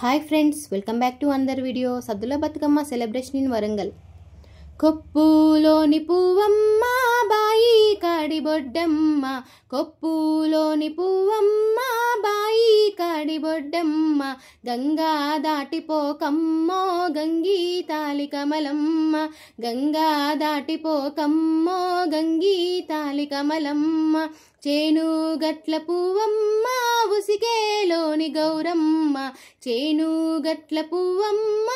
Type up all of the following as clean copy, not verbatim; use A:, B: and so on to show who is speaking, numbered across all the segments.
A: Hi friends, welcome back to another video. Saddula Bathukamma celebration in Warangal. కొప్పులోని పువ్వమ్మ బాయి కాడి బొడ్డమ్మ, కొప్పులోని పువ్వమ్మ బాయి కాడి బొడ్డమ్మ, గంగా దాటిపోకమ్మో గంగీ తాలి కమలమ్మ, గంగా దాటిపోకమ్మో గంగీ తాలి కమలమ్మ, చేను గట్ల పువ్వమ్మ ఉసికేలోని గౌరమ్మ, చేను గట్ల పువ్వమ్మ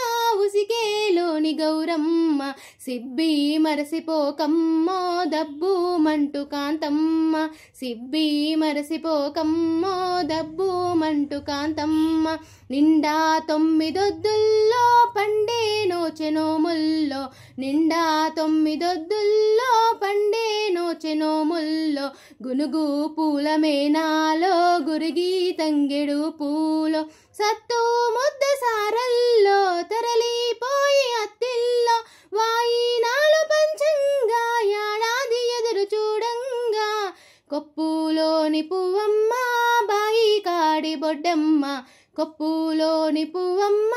A: ఉసికేలోని గౌరమ్మ, సిబ్బి మరసిపోకమ్మో దబ్బు మంటు కాంతమ్మ, సిబ్బి మరసిపోకమ్మో దబ్బు మంటు కాంతమ్మ, నిండా తొమ్మిదొద్దుల్లో పండే నోచెనోముల్లో, నిండా తొమ్మిదొద్దుల్లో పండే నోచెనోముల్లో, గునుగు పూల మేనాలో గురిగి తంగెడు పూలో, సత్తు ముద్ద సారల్లో తరలిపోయి అత్తిల్లో, వాయినాలు పంచంగా ఏడాది ఎదురు చూడంగా, కొప్పులోని పువ్వమ్మ బాయి కాడి బొడ్డమ్మ, కొప్పులోని పువ్వమ్మ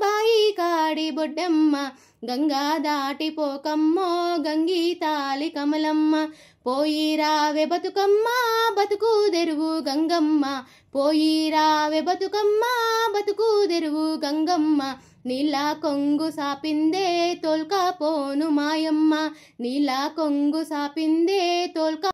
A: బాయి కాడి బొడ్డమ్మ, గంగా దాటిపోకమ్మో గంగీ తాలి కమలమ్మ, పోయి రావే బతుకమ్మ బతుకు తెరువు గంగమ్మ, పోయి రావే బతుకమ్మ బతుకు తెరువు గంగమ్మ, నీళ్ళ కొంగు సాపిందే తోల్కపోను మాయమ్మ, నీళ్ళ కొంగు సాపిందే తోల్క